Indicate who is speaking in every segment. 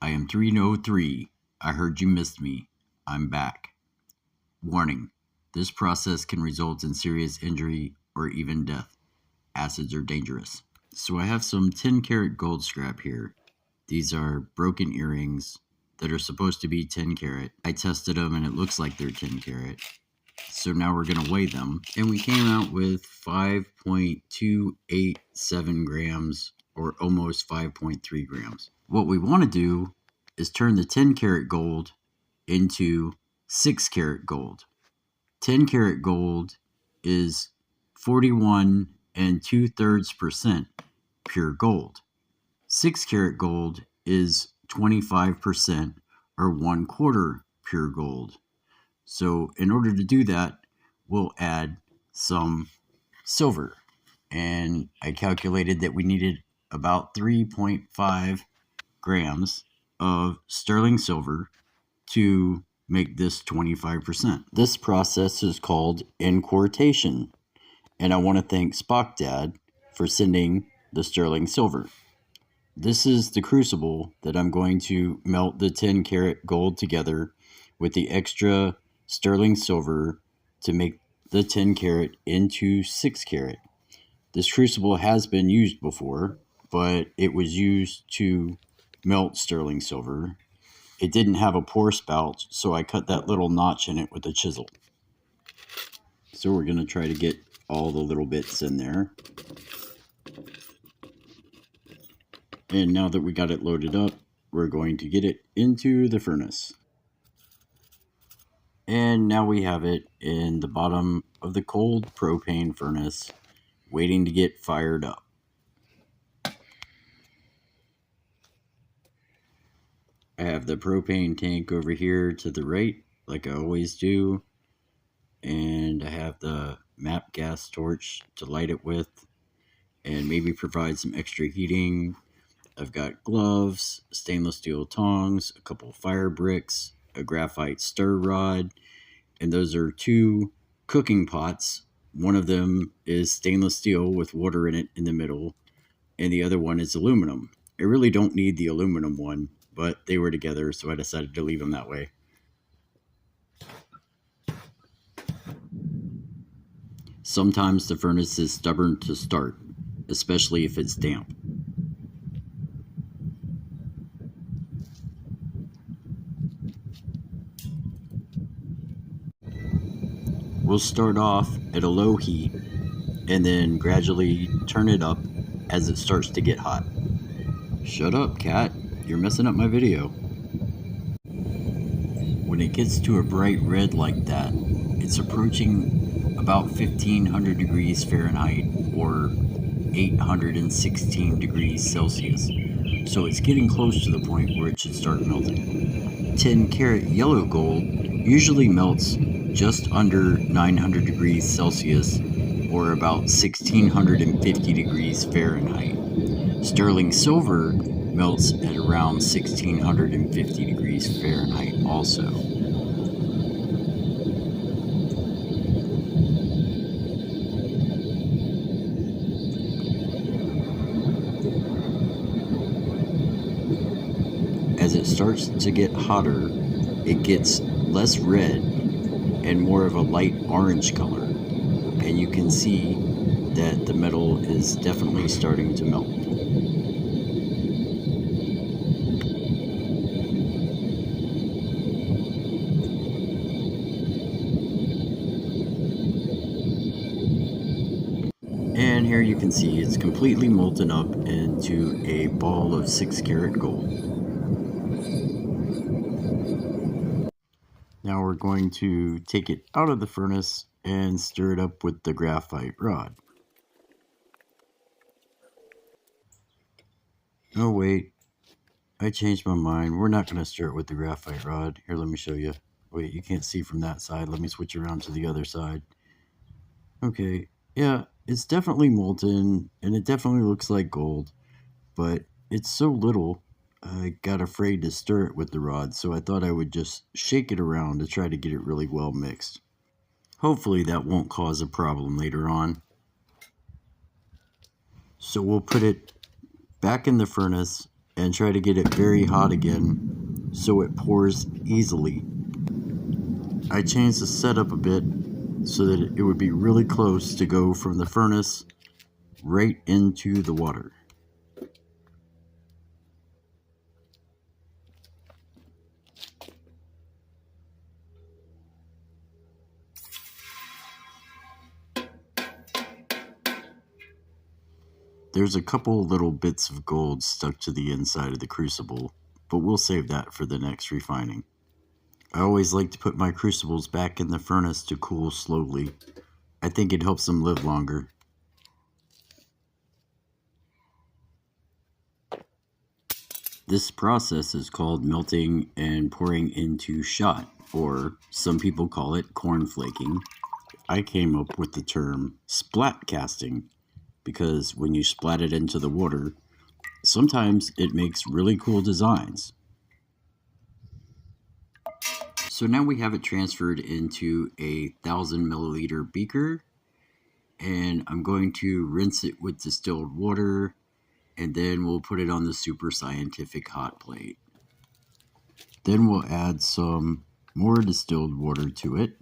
Speaker 1: I am 303. I heard you missed me. I'm back. Warning. This process can result in serious injury or even death. Acids are dangerous. So I have some 10 karat gold scrap here. These are broken earrings that are supposed to be 10 karat. I tested them and it looks like they're 10 karat. So now we're going to weigh them. And we came out with 5.287 grams or almost 5.3 grams. What we want to do is turn the 10 karat gold into 6 karat gold. 10 karat gold is 41 2/3% pure gold. 6 karat gold is 25% or 1/4 pure gold. So in order to do that, we'll add some silver. And I calculated that we needed about 3.5 grams of sterling silver to make this 25%. This process is called inquartation. And I want to thank Spock Dad for sending the sterling silver. This is the crucible that I'm going to melt the 10 karat gold together with the extra sterling silver to make the 10 karat into 6 karat. This crucible has been used before, but it was used to melt sterling silver. It didn't have a pour spout, so I cut that little notch in it with a chisel. So we're going to try to get all the little bits in there. And now that we got it loaded up, we're going to get it into the furnace. And now we have it in the bottom of the cold propane furnace, waiting to get fired up. I have the propane tank over here to the right, like I always do. And I have the MAP gas torch to light it with and maybe provide some extra heating. I've got gloves, stainless steel tongs, a couple fire bricks, a graphite stir rod, and those are 2 cooking pots. One of them is stainless steel with water in it in the middle, and the other one is aluminum. I really don't need the aluminum one, but they were together, so I decided to leave them that way. Sometimes the furnace is stubborn to start, especially if it's damp. We'll start off at a low heat and then gradually turn it up as it starts to get hot. Shut up, cat. You're messing up my video. When it gets to a bright red like that, it's approaching about 1500 degrees Fahrenheit or 816 degrees Celsius. So it's getting close to the point where it should start melting. 10 karat yellow gold usually melts just under 900 degrees Celsius or about 1650 degrees Fahrenheit. Sterling silver melts at around 1650 degrees Fahrenheit also. As it starts to get hotter, it gets less red and more of a light orange color, and you can see that the metal is definitely starting to melt. And here you can see it's completely molten up into a ball of 6 karat gold. Now we're going to take it out of the furnace and stir it up with the graphite rod. Oh wait, I changed my mind. We're not going to stir it with the graphite rod. Here, let me show you. Wait, you can't see from that side. Let me switch around to the other side. Okay, yeah, it's definitely molten and it definitely looks like gold, but it's so little. I got afraid to stir it with the rod, so I thought I would just shake it around to try to get it really well mixed. Hopefully that won't cause a problem later on. So we'll put it back in the furnace and try to get it very hot again so it pours easily. I changed the setup a bit so that it would be really close to go from the furnace right into the water. There's a couple little bits of gold stuck to the inside of the crucible, but we'll save that for the next refining. I always like to put my crucibles back in the furnace to cool slowly. I think it helps them live longer. This process is called melting and pouring into shot, or some people call it corn flaking. I came up with the term splat casting because when you splat it into the water, sometimes it makes really cool designs. So now we have it transferred into a 1,000 milliliter beaker, and I'm going to rinse it with distilled water, and then we'll put it on the super scientific hot plate. Then we'll add some more distilled water to it.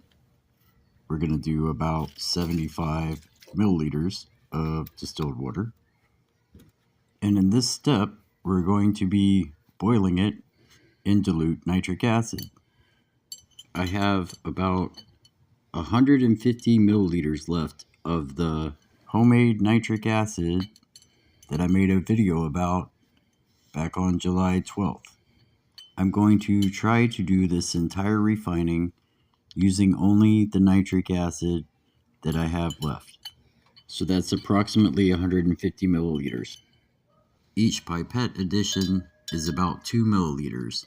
Speaker 1: We're going to do about 75 milliliters of distilled water. And in this step, we're going to be boiling it in dilute nitric acid. I have about 150 milliliters left of the homemade nitric acid that I made a video about back on July 12th. I'm going to try to do this entire refining using only the nitric acid that I have left. So that's approximately 150 milliliters. Each pipette addition is about 2 milliliters,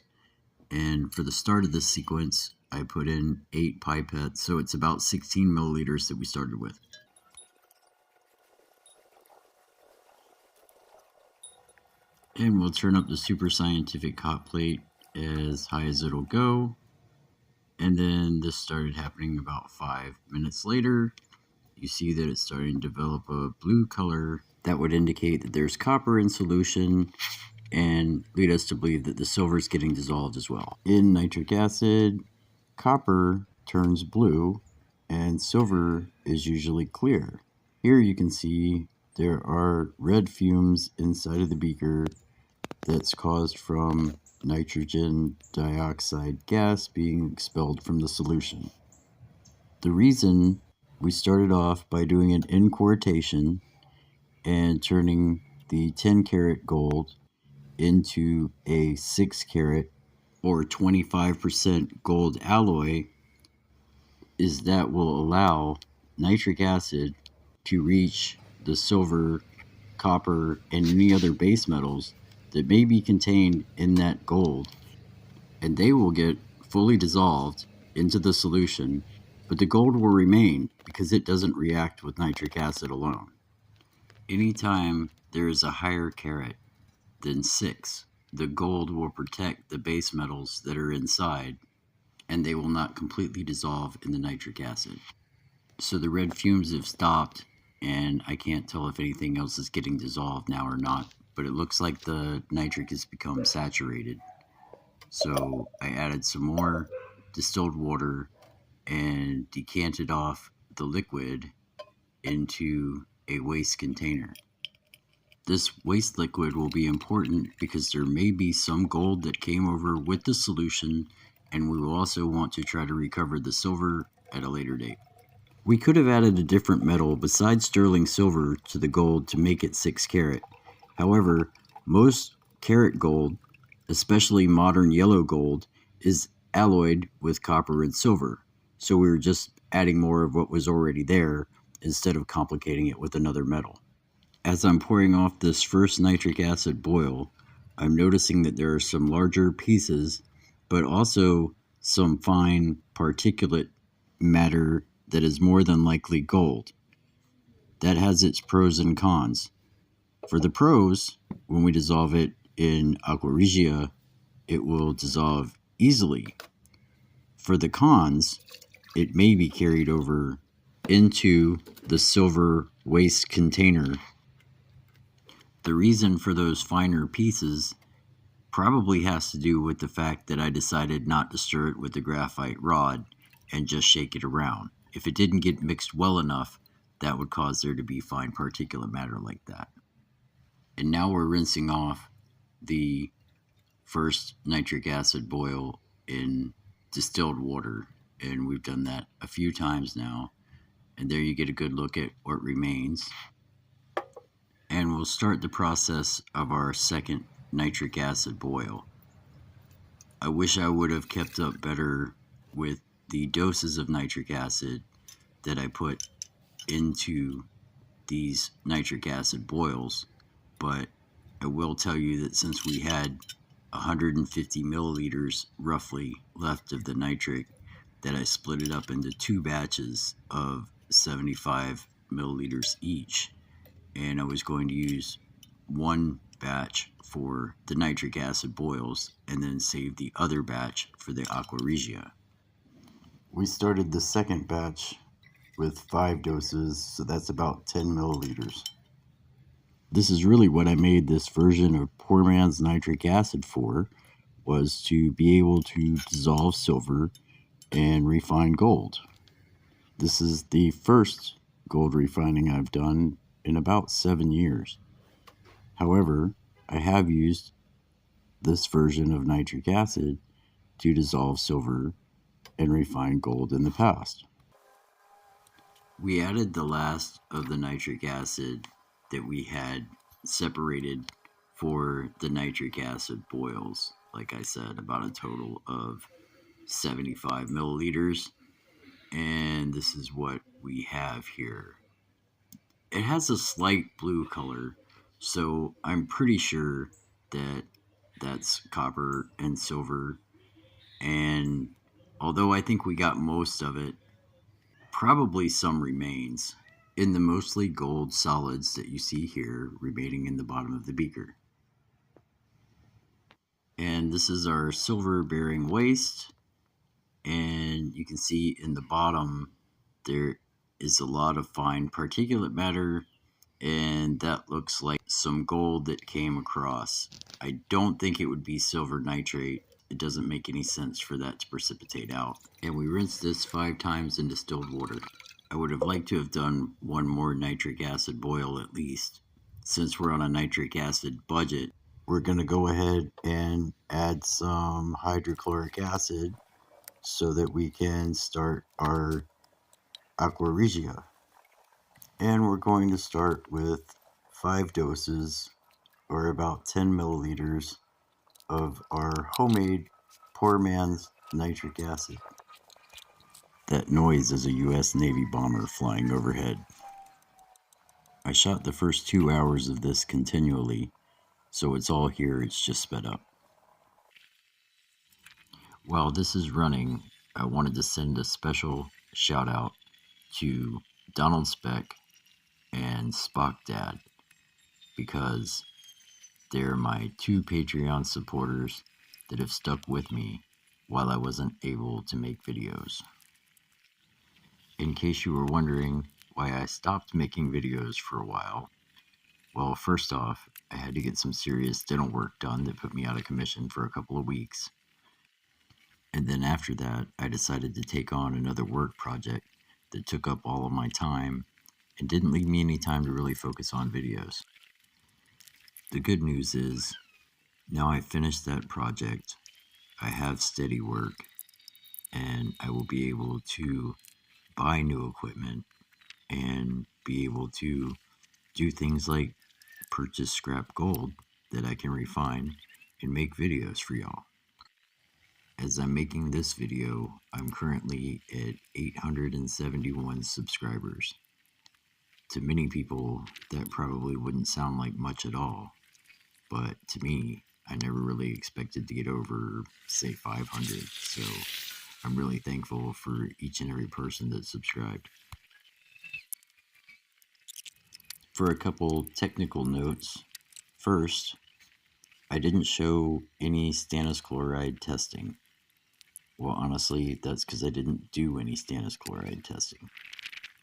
Speaker 1: and for the start of this sequence, I put in 8 pipettes, so it's about 16 milliliters that we started with. And we'll turn up the super scientific hot plate as high as it'll go. And then this started happening about 5 minutes later. You see that it's starting to develop a blue color. That would indicate that there's copper in solution and lead us to believe that the silver is getting dissolved as well. In nitric acid, copper turns blue and silver is usually clear. Here you can see there are red fumes inside of the beaker that's caused from nitrogen dioxide gas being expelled from the solution. The reason we started off by doing an inquartation and turning the 10 karat gold into a 6 karat or 25% gold alloy is that will allow nitric acid to reach the silver, copper, and any other base metals that may be contained in that gold, and they will get fully dissolved into the solution, but the gold will remain because it doesn't react with nitric acid alone. Anytime there is a higher karat than 6, the gold will protect the base metals that are inside, and they will not completely dissolve in the nitric acid. So the red fumes have stopped, and I can't tell if anything else is getting dissolved now or not, but it looks like the nitric has become saturated. So I added some more distilled water and decanted off the liquid into a waste container. This waste liquid will be important because there may be some gold that came over with the solution, and we will also want to try to recover the silver at a later date. We could have added a different metal besides sterling silver to the gold to make it 6 karat. However, most karat gold, especially modern yellow gold, is alloyed with copper and silver. So we were just adding more of what was already there instead of complicating it with another metal. As I'm pouring off this first nitric acid boil, I'm noticing that there are some larger pieces, but also some fine particulate matter that is more than likely gold. That has its pros and cons. For the pros, when we dissolve it in aqua regia, it will dissolve easily. For the cons, it may be carried over into the silver waste container. The reason for those finer pieces probably has to do with the fact that I decided not to stir it with the graphite rod and just shake it around. If it didn't get mixed well enough, that would cause there to be fine particulate matter like that. And now we're rinsing off the first nitric acid boil in distilled water, and we've done that a few times now. And there you get a good look at what remains. And we'll start the process of our second nitric acid boil. I wish I would have kept up better with the doses of nitric acid that I put into these nitric acid boils, but I will tell you that since we had 150 milliliters roughly left of the nitric, that I split it up into two batches of 75 milliliters each, and I was going to use one batch for the nitric acid boils and then save the other batch for the aqua regia. We started the second batch with 5 doses, so that's about 10 milliliters. This is really what I made this version of Poor Man's Nitric Acid for, was to be able to dissolve silver and refine gold. This is the first gold refining I've done in about 7 years. However, I have used this version of nitric acid to dissolve silver and refine gold in the past. We added the last of the nitric acid that we had separated for the nitric acid boils. Like I said, about a total of 75 milliliters. And this is what we have here. It has a slight blue color, so I'm pretty sure that that's copper and silver. And although I think we got most of it, probably some remains in the mostly gold solids that you see here remaining in the bottom of the beaker. And this is our silver bearing waste, and you can see in the bottom there is a lot of fine particulate matter, and that looks like some gold that came across. I don't think it would be silver nitrate. It doesn't make any sense for that to precipitate out. And we rinsed this 5 times in distilled water. I would have liked to have done one more nitric acid boil at least. Since we're on a nitric acid budget, we're going to go ahead and add some hydrochloric acid so that we can start our aqua regia. And we're going to start with 5 doses, or about 10 milliliters, of our homemade Poor Man's Nitric Acid. That noise is a U.S. Navy bomber flying overhead. I shot the first 2 hours of this continually, so it's all here, it's just sped up. While this is running, I wanted to send a special shout out to Donald Speck and Spock Dad, because they're my 2 Patreon supporters that have stuck with me while I wasn't able to make videos. In case you were wondering why I stopped making videos for a while, well, first off, I had to get some serious dental work done that put me out of commission for a couple of weeks. And then after that, I decided to take on another work project that took up all of my time and didn't leave me any time to really focus on videos. The good news is, now I've finished that project, I have steady work, and I will be able to buy new equipment and be able to do things like purchase scrap gold that I can refine and make videos for y'all. As I'm making this video, I'm currently at 871 subscribers. To many people, that probably wouldn't sound like much at all, but to me, I never really expected to get over, say, 500, so I'm really thankful for each and every person that subscribed. For a couple technical notes, first, I didn't show any stannous chloride testing. Well, honestly, that's because I didn't do any stannous chloride testing.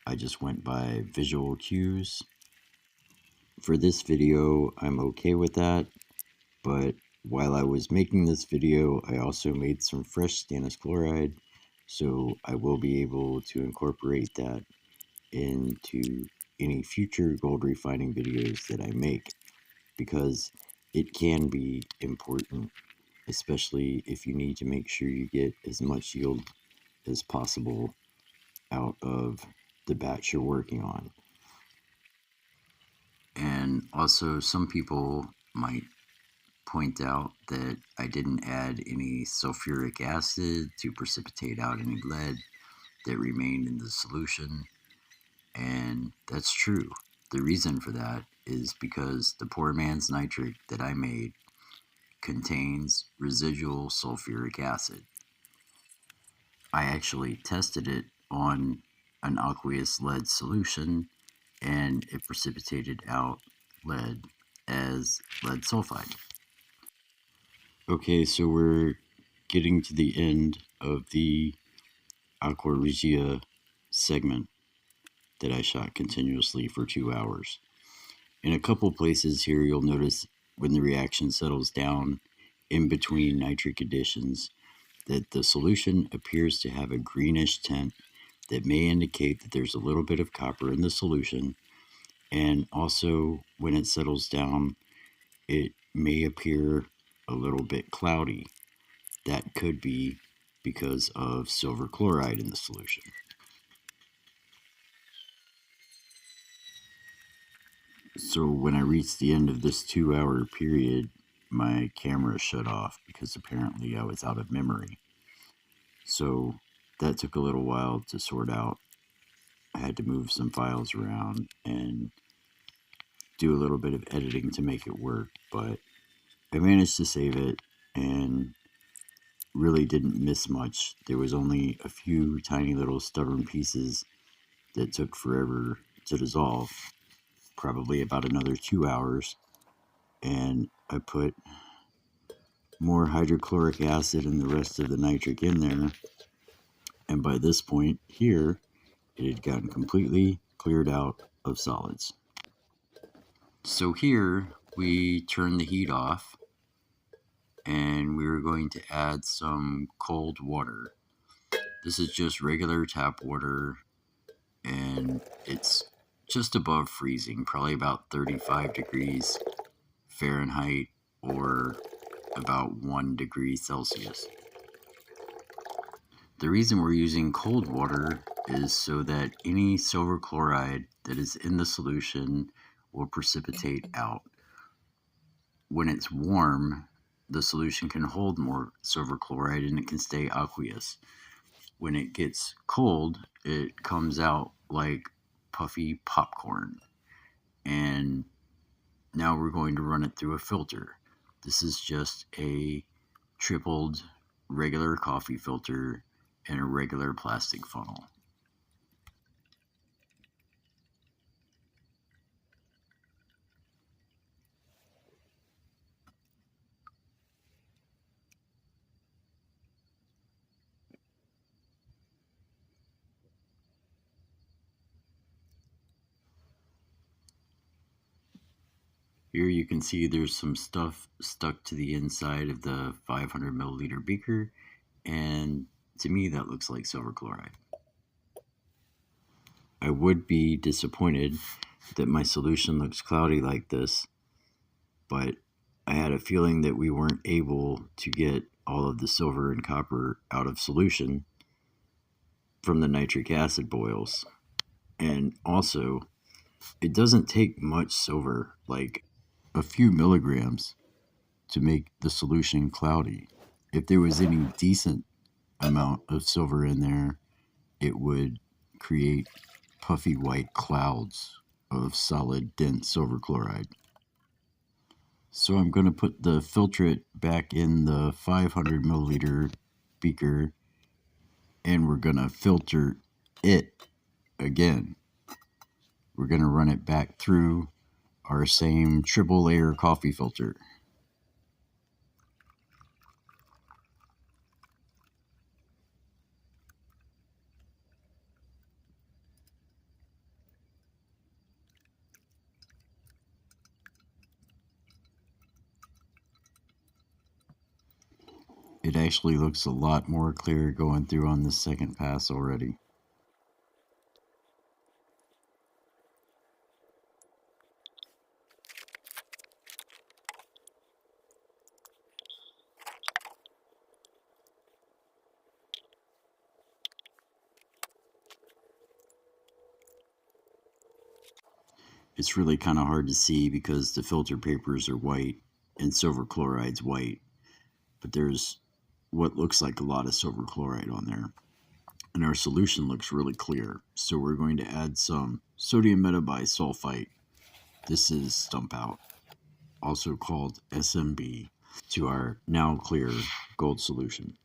Speaker 1: I just went by visual cues. For this video, I'm okay with that, but While I was making this video, I also made some fresh stannous chloride, so I will be able to incorporate that into any future gold refining videos that I make, because it can be important, especially if you need to make sure you get as much yield as possible out of the batch you're working on. And also, some people might point out that I didn't add any sulfuric acid to precipitate out any lead that remained in the solution, and that's true. The reason for that is because the poor man's nitric that I made contains residual sulfuric acid. I actually tested it on an aqueous lead solution, and it precipitated out lead as lead sulfide. Okay, so we're getting to the end of the Aqua Regia segment that I shot continuously for 2 hours. In a couple places here, you'll notice when the reaction settles down in between nitric additions that the solution appears to have a greenish tint that may indicate that there's a little bit of copper in the solution. And also, when it settles down, it may appear a little bit cloudy. That could be because of silver chloride in the solution. So when I reached the end of this 2 hour period, my camera shut off because apparently I was out of memory. So that took a little while to sort out. I had to move some files around and do a little bit of editing to make it work, but I managed to save it and really didn't miss much. There was only a few tiny little stubborn pieces that took forever to dissolve, probably about another 2 hours, and I put more hydrochloric acid and the rest of the nitric in there, and by this point here, it had gotten completely cleared out of solids. So here we turn the heat off, and we're going to add some cold water. This is just regular tap water, and it's just above freezing, probably about 35 degrees Fahrenheit or about 1 degree Celsius. The reason we're using cold water is so that any silver chloride that is in the solution will precipitate out. When it's warm, the solution can hold more silver chloride and it can stay aqueous. When it gets cold, it comes out like puffy popcorn. And now we're going to run it through a filter. This is just a tripled regular coffee filter and a regular plastic funnel. Here you can see there's some stuff stuck to the inside of the 500 milliliter beaker, and to me that looks like silver chloride. I would be disappointed that my solution looks cloudy like this, but I had a feeling that we weren't able to get all of the silver and copper out of solution from the nitric acid boils. And also, it doesn't take much silver, like a few milligrams, to make the solution cloudy. If there was any decent amount of silver in there, it would create puffy white clouds of solid, dense silver chloride. So I'm going to put the filtrate back in the 500 milliliter beaker, and we're going to filter it again. We're going to run it back through our same triple layer coffee filter. It actually looks a lot more clear going through on the second pass already. It's really kind of hard to see because the filter papers are white and silver chloride's white, but there's what looks like a lot of silver chloride on there. And our solution looks really clear. So we're going to add some sodium metabisulfite. This is stump out, also called SMB, to our now clear gold solution.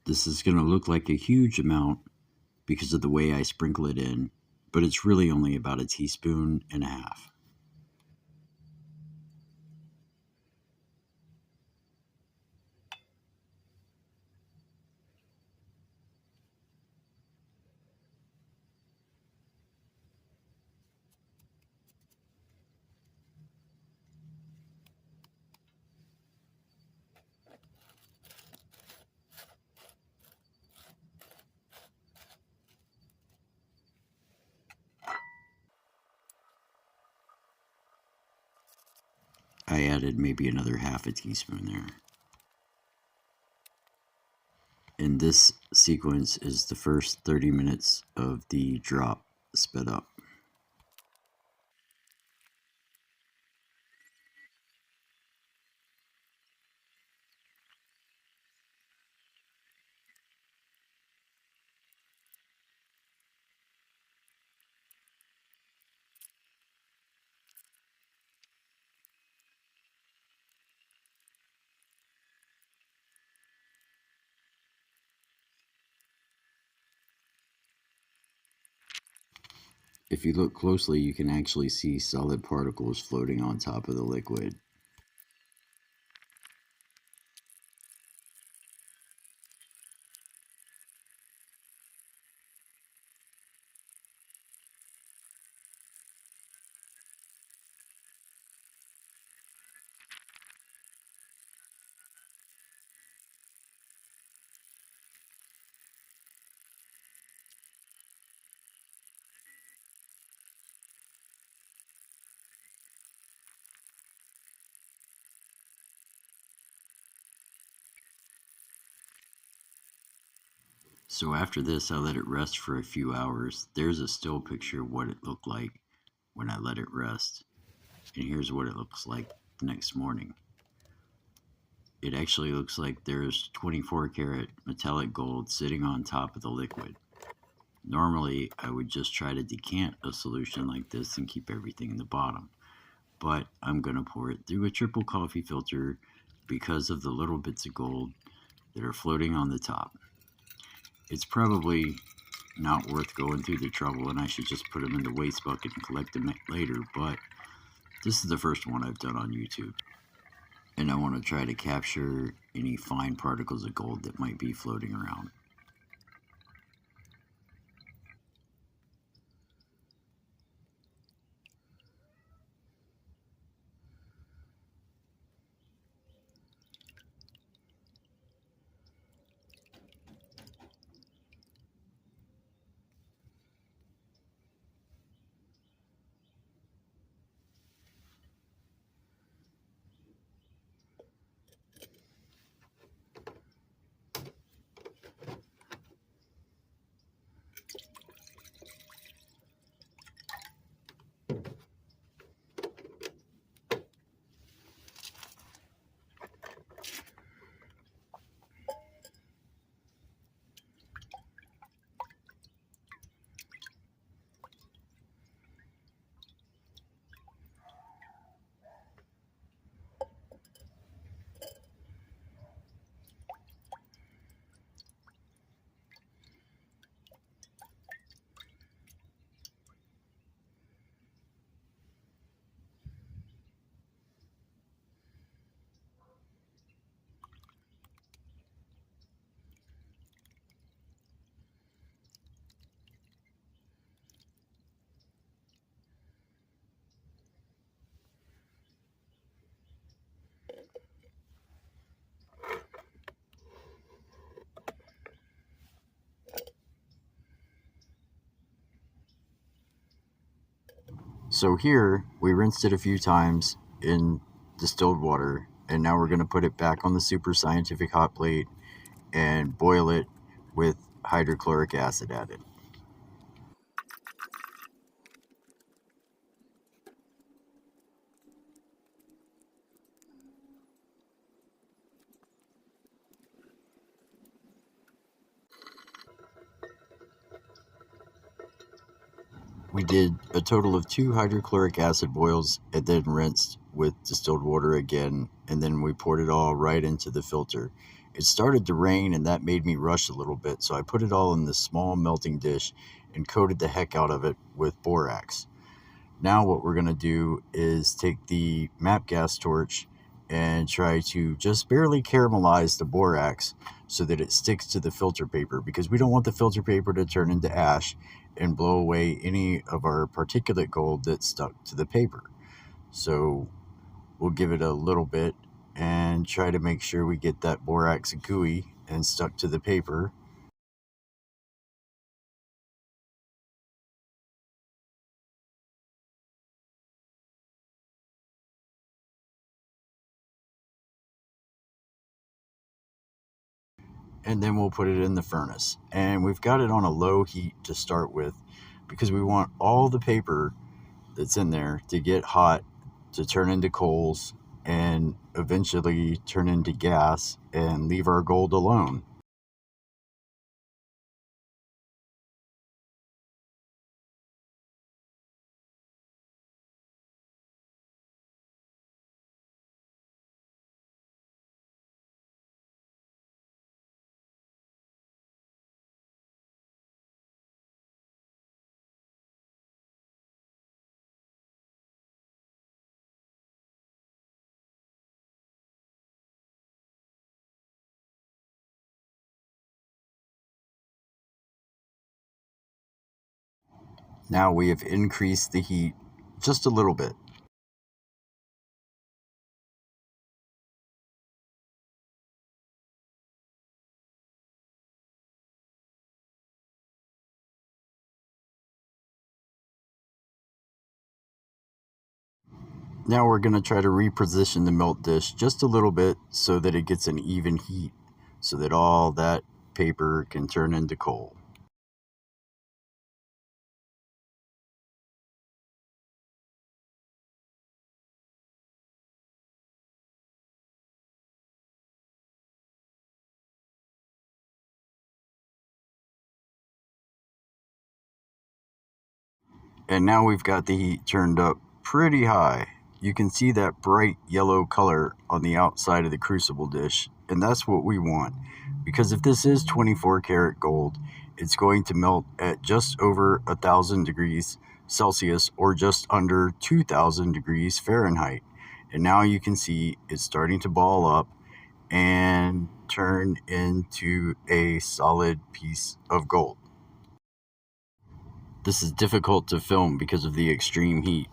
Speaker 1: This is going to look like a huge amount because of the way I sprinkle it in, but it's really only about a teaspoon and a half. I added maybe another half a teaspoon there. And this sequence is the first 30 minutes of the drop sped up. If you look closely, you can actually see solid particles floating on top of the liquid. So after this, I let it rest for a few hours. There's a still picture of what it looked like when I let it rest. And here's what it looks like the next morning. It actually looks like there's 24 karat metallic gold sitting on top of the liquid. Normally, I would just try to decant a solution like this and keep everything in the bottom. But I'm going to pour it through a triple coffee filter because of the little bits of gold that are floating on the top. It's probably not worth going through the trouble, and I should just put them in the waste bucket and collect them later, but this is the first one I've done on YouTube, and I want to try to capture any fine particles of gold that might be floating around. So here we rinsed it a few times in distilled water, and now we're going to put it back on the super scientific hot plate and boil it with hydrochloric acid added. We did a total of 2 hydrochloric acid boils and then rinsed with distilled water again, and then we poured it all right into the filter. It started to rain, and that made me rush a little bit, so I put it all in this small melting dish and coated the heck out of it with borax. Now what we're going to do is take the MAP gas torch and try to just barely caramelize the borax so that it sticks to the filter paper, because we don't want the filter paper to turn into ash and blow away any of our particulate gold that's stuck to the paper. So we'll give it a little bit and try to make sure we get that borax gooey and stuck to the paper. And then we'll put it in the furnace. And we've got it on a low heat to start with, because we want all the paper that's in there to get hot, to turn into coals, and eventually turn into gas and leave our gold alone. Now we have increased the heat just a little bit. Now we're going to try to reposition the melt dish just a little bit so that it gets an even heat, so that all that paper can turn into coal. And now we've got the heat turned up pretty high. You can see that bright yellow color on the outside of the crucible dish, and that's what we want. Because if this is 24 karat gold, it's going to melt at just over 1,000 degrees Celsius, or just under 2,000 degrees Fahrenheit. And now you can see it's starting to ball up and turn into a solid piece of gold. This is difficult to film because of the extreme heat.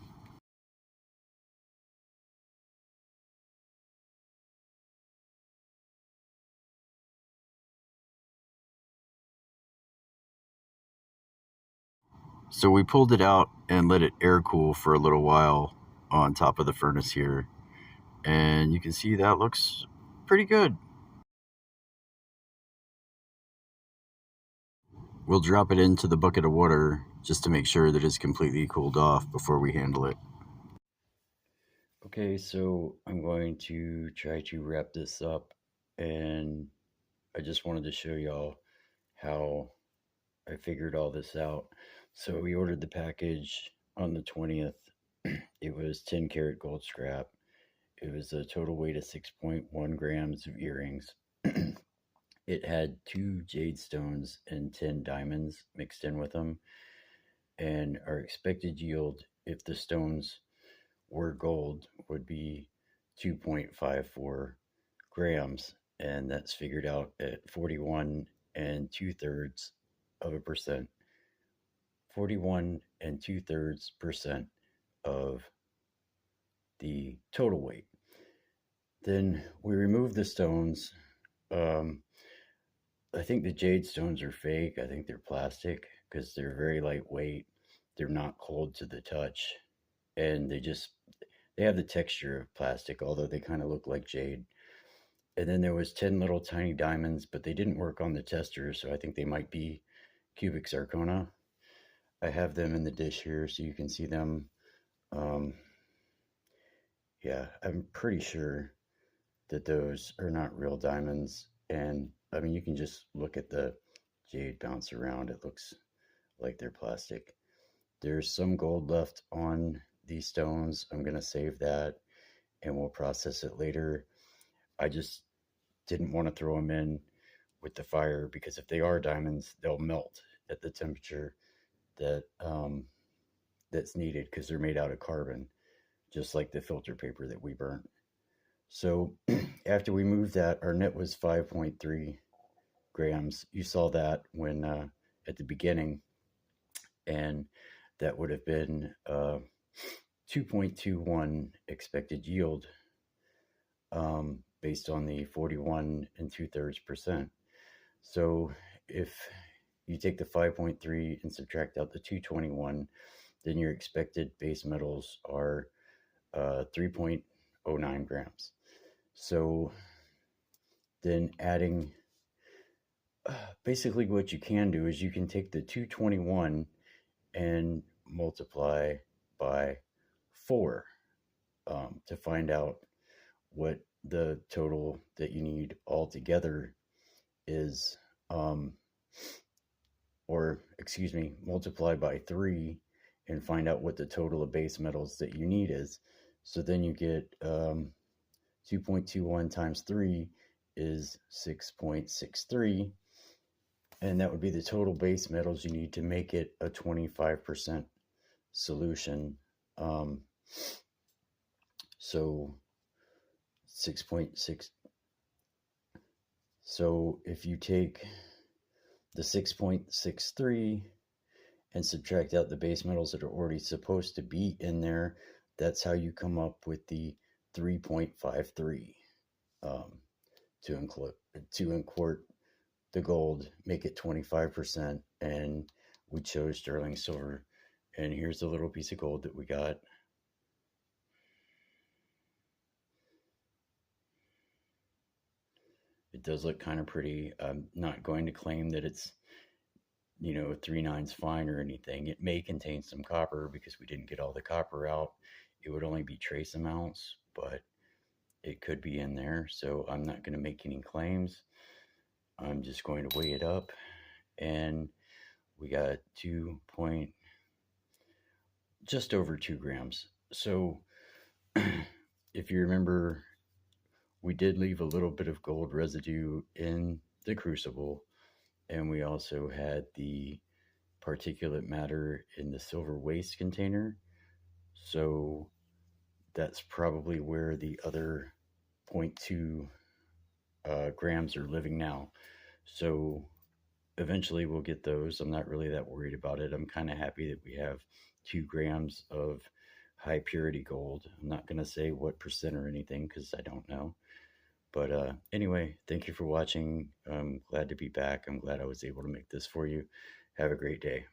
Speaker 1: So we pulled it out and let it air cool for a little while on top of the furnace here. And you can see that looks pretty good. We'll drop it into the bucket of water just to make sure that it's completely cooled off before we handle it. Okay, so I'm going to try to wrap this up, and I just wanted to show y'all how I figured all this out. So we ordered the package on the 20th. It was 10 karat gold scrap. It was a total weight of 6.1 grams of earrings. It had 2 jade stones and 10 diamonds mixed in with them. And our expected yield, if the stones were gold, would be 2.54 grams. And that's figured out at 41 and 2/3 of a percent. 41 and 2/3% of the total weight. Then we remove the stones. Um, I think the jade stones are fake. I think they're plastic because they're very lightweight. They're not cold to the touch. and they have the texture of plastic, although they kind of look like jade. And then there was 10 little tiny diamonds, but they didn't work on the tester, so I think they might be cubic zirconia. I have them in the dish here so you can see them. Um, yeah, I'm pretty sure that those are not real diamonds. And I mean, you can just look at the jade bounce around. It looks like they're plastic. There's some gold left on these stones. I'm going to save that and we'll process it later. I just didn't want to throw them in with the fire because if they are diamonds, they'll melt at the temperature that's needed because they're made out of carbon, just like the filter paper that we burnt. So after we moved that, our net was 5.3 grams. You saw that when at the beginning, and that would have been 2.21 expected yield based on the 41 and 2/3%. So if you take the 5.3 and subtract out the 221, then your expected base metals are 3.09 grams. So then adding, basically what you can do is you can take the 221 and multiply by 4 to find out what the total that you need altogether is, or excuse me, multiply by 3 and find out what the total of base metals that you need is. So then you get 2.21 times 3 is 6.63, and that would be the total base metals you need to make it a 25% solution. So 6.6. So if you take the 6.63 and subtract out the base metals that are already supposed to be in there, that's how you come up with the 3.53 to import the gold, make it 25%, and we chose sterling silver. And here's the little piece of gold that we got. It does look kind of pretty. I'm not going to claim that it's 3/9 fine or anything. It may contain some copper because we didn't get all the copper out. It would only be trace amounts, but it could be in there. So I'm not going to make any claims. I'm just going to weigh it up, and we got just over 2 grams. So if you remember, we did leave a little bit of gold residue in the crucible, and we also had the particulate matter in the silver waste container. So that's probably where the other 0.2 grams are living now. So eventually we'll get those. I'm not really that worried about it. I'm kind of happy that we have 2 grams of high purity gold. I'm not going to say what percent or anything because I don't know. But anyway, thank you for watching. I'm glad to be back. I'm glad I was able to make this for you. Have a great day.